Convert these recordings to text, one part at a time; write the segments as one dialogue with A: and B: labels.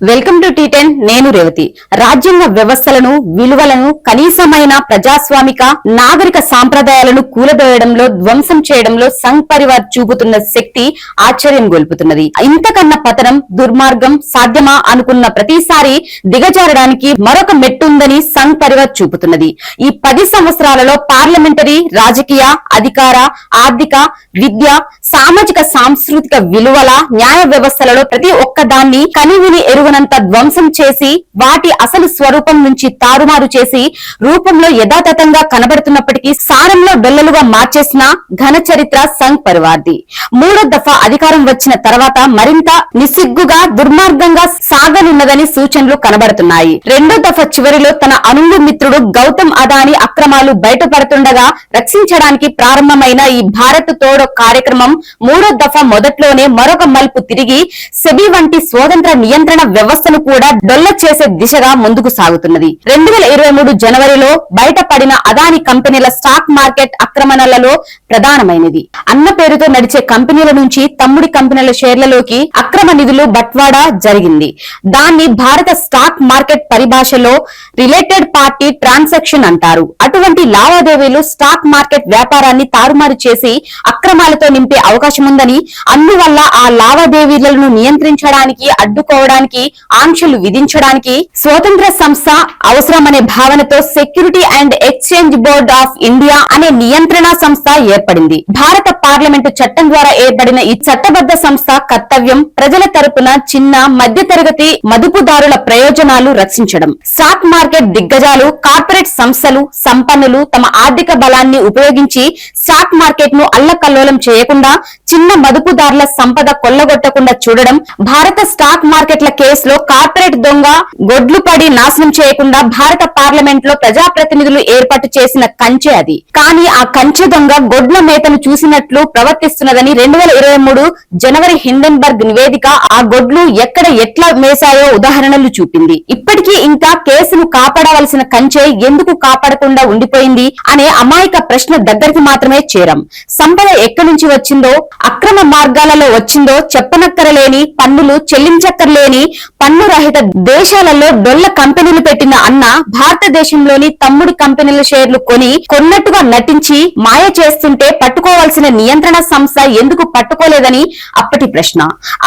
A: Welcome to టీ10 నేను రేవతి. రాజ్యాంగ వ్యవస్థలను, విలువలను, కనీసమైన ప్రజాస్వామిక నాగరిక సాంప్రదాయాలను కూలదోయడంలో, ధ్వంసం చేయడంలో సంఘ్ పరివార్ చూపుతున్న శక్తి ఆశ్చర్యం గొల్పుతున్నది. ఇంతకన్నా పతనం, దుర్మార్గం సాధ్యమా అనుకున్న ప్రతిసారి దిగజారడానికి మరొక మెట్టుందని సంఘ్ పరివార్ చూపుతున్నది. ఈ 10 సంవత్సరాలలో పార్లమెంటరీ, రాజకీయ, అధికార, ఆర్థిక, విద్య, సామాజిక, సాంస్కృతిక విలువల, న్యాయ వ్యవస్థలలో ప్రతి ఒక్కదాన్ని కనివిని ఎరుగనంత ధ్వంసం చేసి వాటి అసలు స్వరూపం నుంచి తారుమారు చేసి రూపంలో యథాతథంగా కనబడుతున్నప్పటికీ సారంలో బెల్లలుగా మార్చేసిన ఘన చరిత్ర సంఘ్ పరివార్ది. 3వ దఫా అధికారం వచ్చిన తర్వాత మరింత నిస్సిగ్గుగా, దుర్మార్గంగా సాగనున్నదని సూచనలు కనబడుతున్నాయి. 2వ దఫా చివరిలో తన అనుంగు మిత్రుడు గౌతమ్ అదానీ అక్రమాలు బయటపడుతుండగా రక్షించడానికి ప్రారంభమైన ఈ భారత్ తోడో కార్యక్రమం 3వ దఫా మొదట్లోనే మరొక మలుపు తిరిగి సెబీ వంటి స్వతంత్ర నియంత్రణ వ్యవస్థను కూడా డొల్ల చేసే దిశగా ముందుకు సాగుతున్నది. 2023 జనవరిలో బయటపడిన అదానీ కంపెనీల స్టాక్ మార్కెట్ ఆక్రమణలలో ప్రధానమైనది. అన్న పేరుతో నడిచే కంపెనీల నుంచి తమ్ముడి కంపెనీల షేర్లలోకి అక్రమ నిధులు బట్వాడా జరిగింది. దాన్ని భారత స్టాక్ మార్కెట్ పరిభాషలో రిలేటెడ్ పార్టీ ట్రాన్సాక్షన్ అంటారు. అటువంటి లావాదేవీలు స్టాక్ మార్కెట్ వ్యాపారాన్ని తారుమారు చేసి అక్రమాలతో నింపే అవకాశం ఉందని, అందువల్ల ఆ లావాదేవీలను నియంత్రించడానికి, అడ్డుకోవడానికి, ఆంక్షలు విధించడానికి స్వతంత్ర సంస్థ అవసరమనే భావనతో security and exchange board of India అనే నియంత్రణ సంస్థ ఏర్పడింది. భారత పార్లమెంటు చట్టం ద్వారా ఏర్పడిన ఈ చట్టబద్ధ సంస్థ కర్తవ్యం ప్రజల తరపున చిన్న, మధ్య తరగతి మదుపుదారుల ప్రయోజనాలు రక్షించడం. స్టాక్ మార్కెట్ దిగ్గజాలు, కార్పొరేట్ సంస్థలు, సంపన్నులు తమ ఆర్థిక బలాన్ని ఉపయోగించి స్టాక్ మార్కెట్ ను అల్లకల్లోలం చేయకుండా, చిన్న మదుపుదారుల సంపద కొల్లగొట్టకుండా చూడడం. భారత స్టాక్ మార్కెట్ల కేసులో కార్పొరేట్ దొంగ గొడ్లు పడి నాశనం చేయకుండా భారత పార్లమెంట్ లో ప్రజాప్రతినిధులు ఏర్పాటు చేసిన కంచె అది. కానీ ఆ కంచె దొంగ గొడ్ల మేతను చూసినట్లు ప్రవర్తిస్తున్నదని 2023 జనవరి హిండెన్బర్గ్ నివేదిక ఆ గొడ్లు ఎక్కడ ఎట్లా మేసాయో ఉదాహరణలు చూపింది. ఇప్పటికీ ఇంకా కేసును కాపాడవలసిన కంచె ఎందుకు కాపాడకుండా ఉండిపోయింది అనే అమాయక ప్రశ్న దగ్గరికి మాత్రమే చేరం. సంపద ఎక్కడి నుంచి వచ్చిందో, అక్రమ మార్గాలలో వచ్చిందో చెప్పనక్కరలేని, పన్నులు చెల్లించక్కర్లేని పన్ను రహిత దేశాలలో డొల్ల కంపెనీలు పెట్టిన అన్న భారతదేశంలోని తమ్ముడి కంపెనీల షేర్లు కొన్నట్టుగా నటించి మాయ చేస్తుంటే పట్టుకోవాల్సిన నియంత్రణ సంస్థ ఎందుకు పట్టుకోలేదని అప్పటి ప్రశ్న.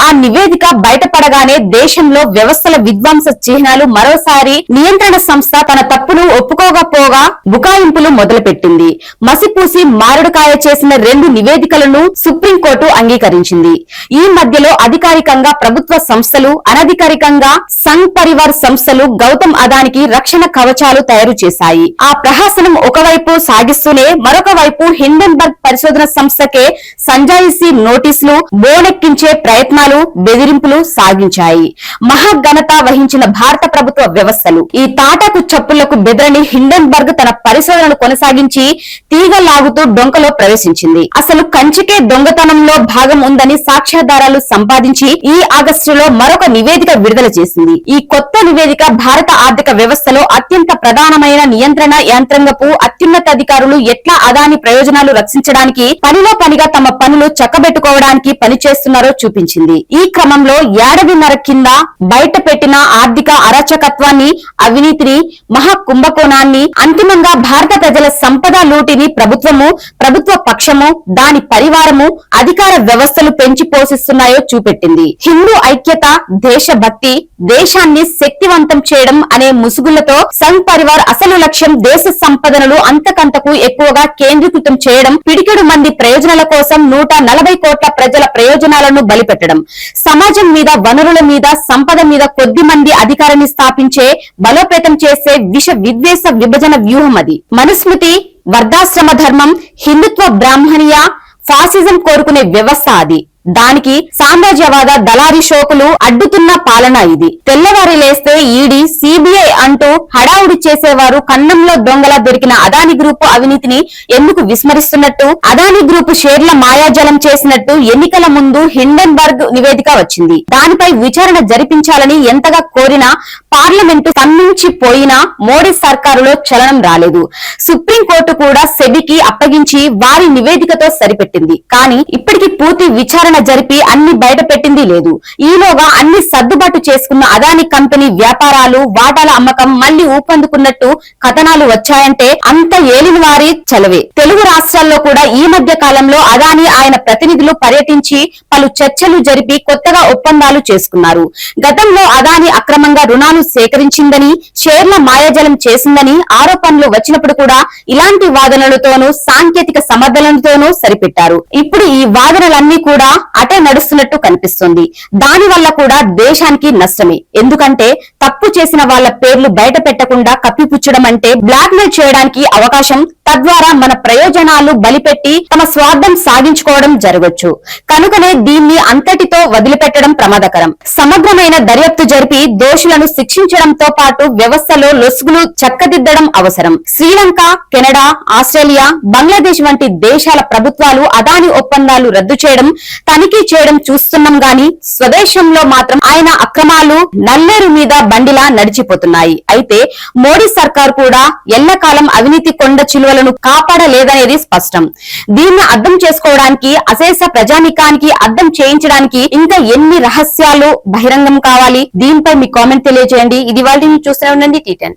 A: ఆ నివేదిక బయటపడగానే దేశంలో వ్యవస్థల విధ్వంస చిహ్నాలు మరోసారి నియంత్రణ సంస్థ తన తప్పును ఒప్పుకోకపోగా బుకాయింపులు మొదలుపెట్టింది. మసిపూసి మారుడుకాయ చేసిన 2 నివేదికలను సుప్రీంకోర్టు అంగీకరించింది. ఈ మధ్యలో అధికారికంగా ప్రభుత్వ సంస్థలు, అనధికారికంగా సంఘ్ పరివార్ సంస్థలు గౌతమ్ అదానికి రక్షణ కవచాలు తయారు చేశాయి. ఆ ప్రహసనం ఒకవైపు సాగిస్తూనే మరొక వైపు హిండెన్బర్గ్ పరిశోధన సంస్థకే సంజాయిషీ నోటీసులు, బోనెక్కించే ప్రయత్నాలు, బెదిరింపులు సాగించాయి. మహాఘనత వహించిన భారత ప్రభుత్వ వ్యవస్థలు ఈ తాటాకు చప్పులకు బెదరని హిండెన్బర్గ్ తన పరిశోధనలు కొనసాగించి తీగలాగుతూ డొంకలో ప్రవేశించింది. అసలు కంచికే దొంగతనంలో భాగం ఉందని సాక్ష్యాధారాలు సంపాదించి ఈ ఆగస్టులో మరొక నివేదిక విడుదల చేసింది. ఈ కొత్త నివేదిక భారత ఆర్థిక వ్యవస్థలో అత్యంత ప్రధానమైన నియంత్రణ యంత్రాంగపు అత్యున్నత అధికారులు ఎట్లా అదాని ప్రయోజనాలు రక్షించడానికి పనిలో పనిగా తమ పనులు చక్కబెట్టుకోవడానికి పనిచేస్తున్నారో చూపించింది. ఈ క్రమంలో ఏడాదిన్నర కింద బయట పెట్టిన ఆర్థిక అరాచకత్వాన్ని, అవినీతిని, మహా కుంభకోణాన్ని, అంతిమంగా భారత ప్రజల సంపద లూటిని ప్రభుత్వము, ప్రభుత్వ పక్షము, దాని పరివారము, అధికార వ్యవస్థలు పెంచి పోషిస్తున్నాయో చూపెట్టింది. హిందూ ఐక్యత, దేశభక్తి, దేశాన్ని శక్తివంతం చేయడం అనే ముసుగులతో సంఘ్ పరివార్ అసలు లక్ష్యం దేశ సంపదనలు అంతకంతకు ఎక్కువగా కేంద్రీకృతం చేయడం, పిడికెడు మంది ప్రయోజనాల కోసం 140 కోట్ల ప్రజల ప్రయోజనాలను బలిపెట్టడం, సమాజం మీద, వనరుల మీద, సంపద మీద కొద్ది మంది అధికారాన్ని స్థాపించే, బలోపేతం చేసే విష విద్వేష విభజన వ్యూహం అది. మనుస్మృతి, వర్ధాశ్రమ ధర్మం, హిందుత్వ, బ్రాహ్మణీయ, ఫాసిజం కోరుకునే వ్యవస్థ అది. దానికి సామ్రాజ్యవాద దళారీ షోకులు అడ్డుతున్న పాలన ఇది. తెల్లవారి లేస్తే ఈడీ, సిబిఐ అంటూ హడావుడి చేసేవారు కన్నంలో దొంగలా దొరికిన అదానీ గ్రూపు అవినీతిని ఎందుకు విస్మరిస్తున్నట్టు, అదానీ గ్రూపు షేర్ల మాయాజలం చేసినట్టు ఎన్నికల ముందు హిండెన్బర్గ్ నివేదిక వచ్చింది. దానిపై విచారణ జరిపించాలని ఎంతగా కోరినా పార్లమెంటు స్తంభించిపోయినా మోడీ సర్కారులో చలనం రాలేదు. సుప్రీంకోర్టు కూడా సెబీకి అప్పగించి వారి నివేదికతో సరిపెట్టింది. కానీ ఇప్పటికి పూర్తి విచారణ జరిపి అన్ని బయట పెట్టింది లేదు. ఈలోగా అన్ని సర్దుబాటు చేసుకున్న అదానీ కంపెనీ వ్యాపారాలు, వాటాల అమ్మకం మళ్లీ ఊపందుకున్నట్టు కథనాలు వచ్చాయంటే అంత ఏలిన వారి చలవే. తెలుగు రాష్ట్రాల్లో కూడా ఈ మధ్య కాలంలో అదానీ ఆయన ప్రతినిధులు పర్యటించి పలు చర్చలు జరిపి కొత్తగా ఒప్పందాలు చేసుకున్నారు. గతంలో అదానీ అక్రమంగా రుణాలు సేకరించిందని, షేర్ల మాయాజలం చేసిందని ఆరోపణలు వచ్చినప్పుడు కూడా ఇలాంటి వాదనలతోనూ సాంకేతిక సమర్థనలతోనూ సరిపెట్టారు. ఇప్పుడు ఈ వాదనలన్నీ కూడా అటే నడుస్తున్నట్టు కనిపిస్తుంది. దాని వల్ల కూడా దేశానికి నష్టమే. ఎందుకంటే తప్పు చేసిన వాళ్ళ పేర్లు బయట పెట్టకుండా కప్పిపుచ్చడం అంటే బ్లాక్ మెయిల్ చేయడానికి అవకాశం, తద్వారా మన ప్రయోజనాలు బలిపెట్టి తమ స్వార్థం సాధించుకోవడం జరగొచ్చు. కనుకనే దీన్ని అంతటితో వదిలిపెట్టడం ప్రమాదకరం. సమగ్రమైన దర్యాప్తు జరిపి దోషులను శిక్షించడంతో పాటు వ్యవస్థలో లొసుగులు చక్కదిద్దడం అవసరం. శ్రీలంక, కెనడా, ఆస్ట్రేలియా, బంగ్లాదేశ్ వంటి దేశాల ప్రభుత్వాలు అదానీ ఒప్పందాలు రద్దు చేయడం, తనిఖీ చేయడం చూస్తున్నాం గాని స్వదేశంలో మాత్రం ఆయన అక్రమాలు నల్లేరు మీద బండిలా నడిచిపోతున్నాయి. అయితే మోడీ సర్కార్ కూడా ఎల్లకాలం అవినీతి కొండ చిలువలను కాపాడలేదనేది స్పష్టం. దీన్ని అర్థం చేసుకోవడానికి, అశేష ప్రజానికానికి అర్థం చేయించడానికి ఇంకా ఎన్ని రహస్యాలు బహిరంగం కావాలి? దీనిపై మీ కామెంట్ తెలియజేయండి. ఇది వాళ్ళని చూస్తూనే ఉండండి T10.